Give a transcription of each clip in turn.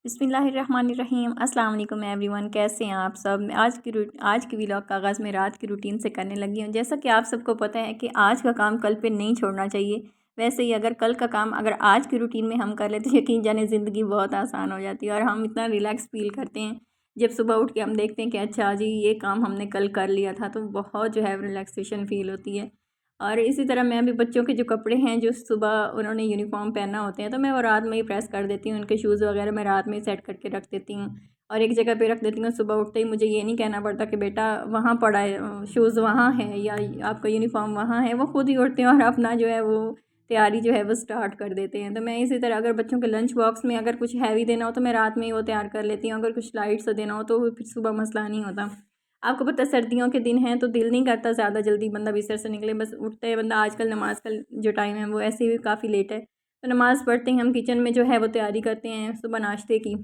बिस्मिल्लाहिर्रहमानिर्रहीम। अस्सलाम वालेकुम एवरीवन, कैसे हैं आप सब। मैं आज की व्लॉग का आगाज़ मैं रात की रूटीन से करने लगी हूँ। जैसा कि आप सबको पता है कि आज का काम कल पे नहीं छोड़ना चाहिए। वैसे ही अगर कल का काम अगर आज की रूटीन में हम कर लेते तो यकीन जाने ज़िंदगी बहुत आसान हो जाती है और हम इतना रिलैक्स फ़ील करते हैं जब सुबह उठ के हम देखते हैं कि अच्छा जी ये काम हमने कल कर लिया था, तो बहुत जो है रिलैक्सेशन फ़ील होती है। और इसी तरह मैं भी बच्चों के जो कपड़े हैं जो सुबह उन्होंने यूनिफ़ॉर्म पहना होते हैं, तो मैं वो रात में ही प्रेस कर देती हूँ। उनके शूज़ वग़ैरह मैं रात में ही सेट करके रख देती हूँ और एक जगह पे रख देती हूँ। सुबह उठते ही मुझे ये नहीं कहना पड़ता कि बेटा वहाँ पड़ा है, शूज़ वहाँ है या आपका यूनिफ़ॉर्म वहाँ है। वो खुद ही उठते हैं और अपना जो है वो तैयारी जो है वो स्टार्ट कर देते हैं। तो मैं इसी तरह अगर बच्चों के लंच बॉक्स में अगर कुछ हैवी देना हो तो मैं रात में ही वो तैयार कर लेती हूँ। अगर कुछ लाइट सा देना हो तो फिर सुबह मसला नहीं होता। आपको पता है सर्दियों के दिन हैं तो दिल नहीं करता ज़्यादा जल्दी बंदा बिस्तर से निकले, बस उठते हैं बंदा। आजकल नमाज़ का जो टाइम है वो ऐसे भी काफ़ी लेट है, तो नमाज़ पढ़ते हैं हम, किचन में जो है वो तैयारी करते हैं सुबह नाश्ते की।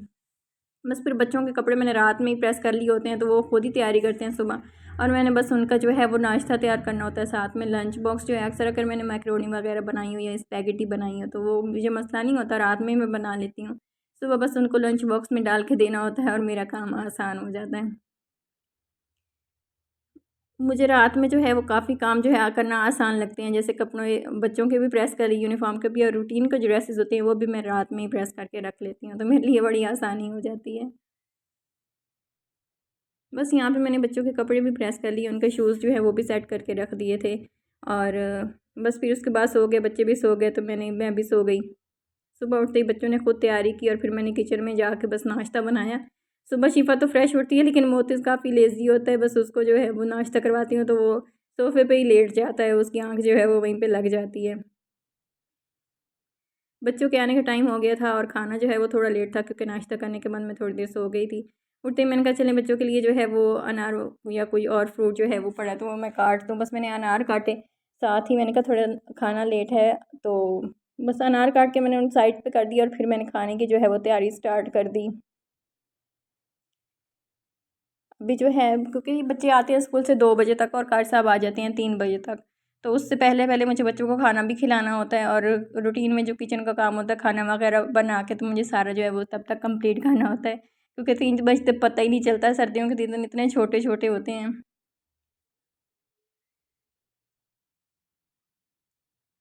बस फिर बच्चों के कपड़े मैंने रात में ही प्रेस कर लिए होते हैं तो वो खुद ही तैयारी करते हैं सुबह, और मैंने बस उनका जो है वो नाश्ता तैयार करना होता है। साथ में लंच बॉक्स जो है अक्सर अगर मैंने मैक्रोनी वगैरह बनाई हो या स्पैगेटी बनाई हो तो वो मुझे मसला नहीं होता, रात में मैं बना लेती हूँ। सुबह बस उनको लंच बॉक्स में डाल के देना होता है और मेरा काम आसान हो जाता है। मुझे रात में जो है वो काफ़ी काम जो है करना आसान लगते हैं, जैसे कपड़ों बच्चों के भी प्रेस करी, यूनिफ़ॉर्म के भी, और रूटीन के जो ड्रेसेस होते हैं वो भी मैं रात में ही प्रेस करके रख लेती हूँ, तो मेरे लिए बड़ी आसानी हो जाती है। बस यहाँ पे मैंने बच्चों के कपड़े भी प्रेस कर लिए, उनके शूज़ जो है वो भी सेट करके रख दिए थे और बस फिर उसके बाद सो गए, बच्चे भी सो गए तो मैं भी सो गई। सुबह उठते ही बच्चों ने खुद तैयारी की और फिर मैंने किचन में जाके बस नाश्ता बनाया। सुबह शिफ़ा तो फ्रेश उठती है लेकिन मोतिज़ काफ़ी लेज़ी होता है, बस उसको जो है वो नाश्ता करवाती हूँ तो वो सोफ़े पे ही लेट जाता है, उसकी आँख जो है वो वहीं पे लग जाती है। बच्चों के आने का टाइम हो गया था और खाना जो है वो थोड़ा लेट था क्योंकि नाश्ता करने के बाद मैं थोड़ी देर सो गई थी। उठते ही मैंने कहा चलें बच्चों के लिए जो है वो अनार या कोई और फ्रूट जो है वो पड़ा है तो वो मैं काट दूँ। बस मैंने अनार काटे, साथ ही मैंने कहा थोड़ा खाना लेट है तो बस अनार काट के मैंने उन साइड पे कर दिया और फिर मैंने खाने की जो है वो तैयारी स्टार्ट कर दी। अभी जो है क्योंकि बच्चे आते हैं स्कूल से 2 बजे तक और कार साहब आ जाते हैं 3 बजे तक, तो उससे पहले-पहले मुझे बच्चों को खाना भी खिलाना होता है और रूटीन में जो किचन का काम होता है खाना वगैरह बना के तो मुझे सारा जो है वो तब तक कंप्लीट करना होता है, क्योंकि 3 बजते पता ही नहीं चलता। सर्दियों के दिन इतने छोटे-छोटे होते हैं।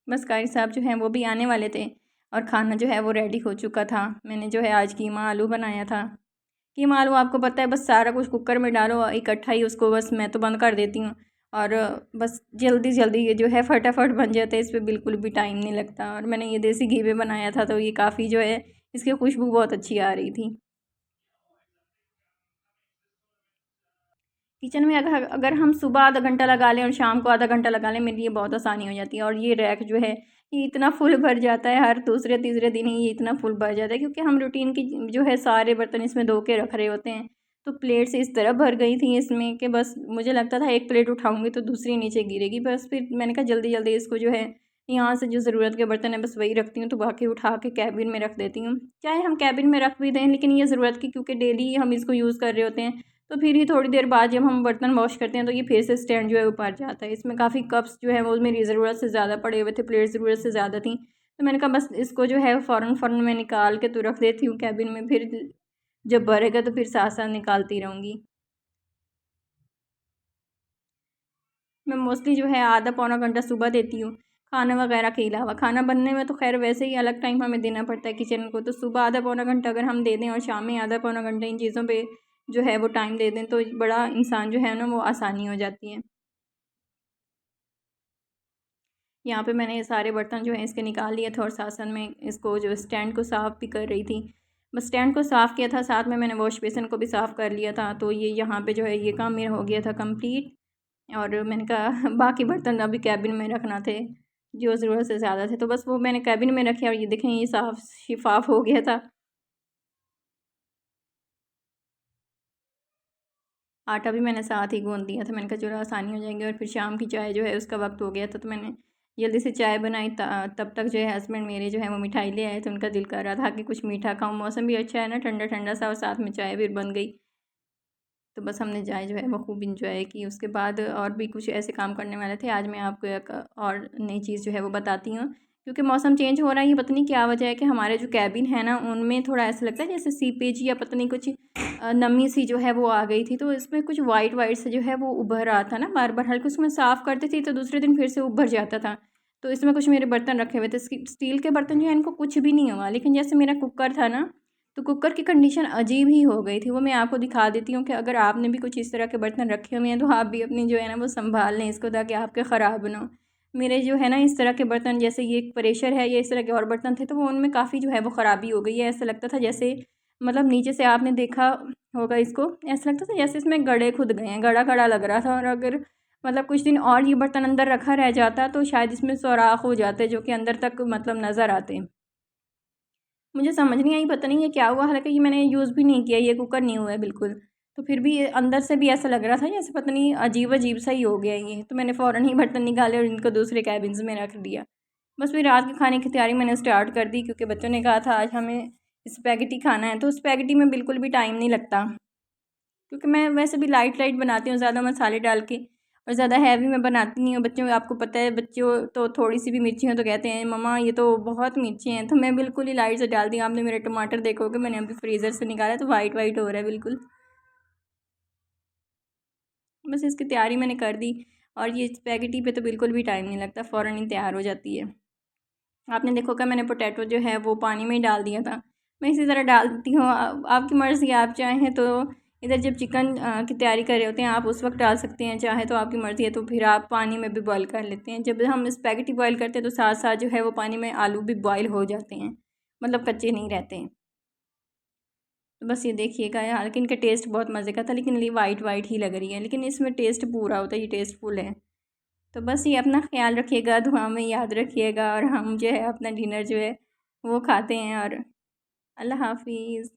बस कारी साहब जो हैं वो भी आने वाले थे और खाना जो है वो रेडी हो चुका था। मैंने जो है आज कीमा आलू बनाया था। कीमा आलू आपको पता है बस सारा कुछ कुकर में डालो इकट्ठा ही, उसको बस मैं तो बंद कर देती हूँ और बस जल्दी-जल्दी ये जो है फटाफट बन जाता है, इस पे बिल्कुल भी टाइम नहीं लगता। और मैंने ये देसी घी में बनाया था तो ये काफ़ी जो है इसकी खुशबू बहुत अच्छी आ रही थी। किचन में अगर अगर हम सुबह आधा घंटा लगा लें और शाम को आधा घंटा लगा लें, मेरे लिए बहुत आसानी हो जाती है। और ये रैक जो है ये इतना फुल भर जाता है, हर दूसरे तीसरे दिन ही ये इतना फुल भर जाता है क्योंकि हम रूटीन की जो है सारे बर्तन इसमें धो के रख रहे होते हैं। तो प्लेट्स इस तरह भर गई थी इसमें कि बस मुझे लगता था एक प्लेट उठाऊंगी तो दूसरी नीचे गिरेगी। बस फिर मैंने कहा जल्दी जल्दी इसको जो है यहाँ से जो ज़रूरत के बर्तन है बस वही रखती हूँ, तो बाकी उठा के कैबिन में रख देती हूँ। चाहे हम कैबिन में रख भी दें लेकिन ये ज़रूरत की, क्योंकि डेली हम इसको यूज़ कर रहे होते हैं, तो फिर ही थोड़ी देर बाद जब हम बर्तन वॉश करते हैं तो ये फिर से स्टैंड जो है ऊपर जाता है। इसमें काफ़ी कप्स जो है वो मेरी ज़रूरत से ज़्यादा पड़े हुए थे, प्लेट ज़रूरत से ज़्यादा थी, तो मैंने कहा बस इसको जो है फ़ौरन फ़ौरन मैं निकाल के तो रख देती हूँ कैबिन में, फिर जब भरेगा तो फिर साथ साथ निकालती रहूँगी। मैं मोस्टली जो है आधा पौना घंटा सुबह देती हूँ खाना वगैरह के अलावा। खाना बनने में तो खैर वैसे ही अलग टाइम हमें देना पड़ता है किचन को, तो सुबह आधा पौना घंटा अगर हम दे दें और शाम में आधा पौना घंटा इन चीज़ों पे जो है वो टाइम दे दें तो बड़ा इंसान जो है ना वो आसानी हो जाती है। यहाँ पे मैंने सारे बर्तन जो हैं इसके निकाल लिए थे और साथ साथ में इसको जो स्टैंड को साफ़ भी कर रही थी। बस स्टैंड को साफ़ किया था, साथ में मैंने वॉश बेसिन को भी साफ़ कर लिया था, तो ये यहाँ पे जो है ये काम मेरा हो गया था कंप्लीट। और मैंने कहा बाकी बर्तन अभी कैबिन में रखना थे जो ज़रूरत से ज़्यादा थे, तो बस वो मैंने कैबिन में रखे और ये देखें ये साफ़ शिफाफ हो गया था। आटा भी मैंने साथ ही गूँध दिया था, मैंने कहा चलो आसानी हो जाएगी। और फिर शाम की चाय जो है उसका वक्त हो गया था तो मैंने जल्दी से चाय बनाई। तब तक जो है हस्बैंड मेरे जो है वो मिठाई ले आए, तो उनका दिल कर रहा था कि कुछ मीठा खाऊं। मौसम भी अच्छा है ना, ठंडा ठंडा सा, और साथ में चाय भी बन गई। तो बस हमने चाय जो है वो खूब इंजॉय की। उसके बाद और भी कुछ ऐसे काम करने वाले थे। आज मैं आपको एक और नई चीज़ जो है वो बताती हूँ क्योंकि मौसम चेंज हो रहा है, ये पता नहीं क्या वजह है कि हमारे जो कैबिन है ना उनमें थोड़ा ऐसा लगता है जैसे सीपेज या पता नहीं कुछ नमी सी जो है वो आ गई थी, तो इसमें कुछ वाइट वाइट से जो है वो उभर रहा था ना, बार बार हल्के उसमें साफ़ करती थी तो दूसरे दिन फिर से उभर जाता था। तो इसमें कुछ मेरे बर्तन रखे हुए थे, स्टील के बर्तन जो है इनको कुछ भी नहीं हुआ, लेकिन जैसे मेरा कुकर था ना, तो कुकर की कंडीशन अजीब ही हो गई थी। वो मैं आपको दिखा देती हूँ कि अगर आपने भी कुछ इस तरह के बर्तन रखे हुए हैं तो आप भी अपनी जो है ना वो संभाल लें इसको, ताकि आपके ख़राब ना हो। मेरे जो है ना इस तरह के बर्तन, जैसे ये एक प्रेशर है या इस तरह के और बर्तन थे, तो वो उनमें काफ़ी जो है वो ख़राबी हो गई है। ऐसा लगता था जैसे मतलब नीचे से आपने देखा होगा इसको, ऐसा लगता था जैसे इसमें गड़े खुद गए हैं, गड़ा गड़ा लग रहा था। और अगर मतलब कुछ दिन और ये बर्तन अंदर रखा रह जाता तो शायद इसमें सुराख हो जाते जो कि अंदर तक मतलब नज़र आते। मुझे समझ नहीं आई, पता नहीं ये क्या हुआ, हालांकि ये मैंने यूज़ भी नहीं किया, ये कुकर नहीं हुआ है बिल्कुल। तो फिर भी ये अंदर से भी ऐसा लग रहा था जैसे पता नहीं अजीब अजीब सा ही हो गया ये, तो मैंने फ़ौरन ही बर्तन निकाले और इनको दूसरे कैबिन्स में रख दिया। बस फिर रात के खाने की तैयारी मैंने स्टार्ट कर दी, क्योंकि बच्चों ने कहा था आज हमें स्पैगेटी खाना है, तो स्पैगेटी में बिल्कुल भी टाइम नहीं लगता, क्योंकि मैं वैसे भी लाइट लाइट बनाती हूँ, ज़्यादा मसाले डाल के, और ज़्यादा हैवी मैं बनाती नहीं हूँ। बच्चों आपको पता है, बच्चों तो थोड़ी सी भी मिर्ची हो तो कहते हैं मम्मा ये तो बहुत मिर्ची हैं, तो मैं बिल्कुल ही लाइट से डालती हूँ। आपने मेरे टमाटर देखोगे, मैंने अभी फ्रीज़र से निकाला तो वाइट वाइट हो रहा है बिल्कुल। बस इसकी तैयारी मैंने कर दी, और ये स्पैगेटी पे तो बिल्कुल भी टाइम नहीं लगता, फ़ौरन ही तैयार हो जाती है। आपने देखोगा मैंने पोटैटो जो है वो पानी में ही डाल दिया था, मैं इसी तरह डाल देती हूँ। आपकी मर्ज़ी, आप चाहें तो इधर जब चिकन की तैयारी कर रहे होते हैं आप उस वक्त डाल सकते हैं, चाहे तो आपकी मर्ज़ी है तो फिर आप पानी में भी बॉईल कर लेते हैं। जब हम स्पैगेटी बॉईल करते हैं तो साथ साथ जो है वो पानी में आलू भी बॉईल हो जाते हैं, मतलब कच्चे नहीं रहते हैं। तो बस ये देखिएगा यार, हालांकि इनका टेस्ट बहुत मज़े का था, लेकिन ये वाइट वाइट ही लग रही है, लेकिन इसमें टेस्ट पूरा होता है, ये टेस्टफुल है। तो बस ये अपना ख्याल रखिएगा, दुआ में याद रखिएगा, और हम जो है अपना डिनर जो है वो खाते हैं। और अल्लाह हाफिज़।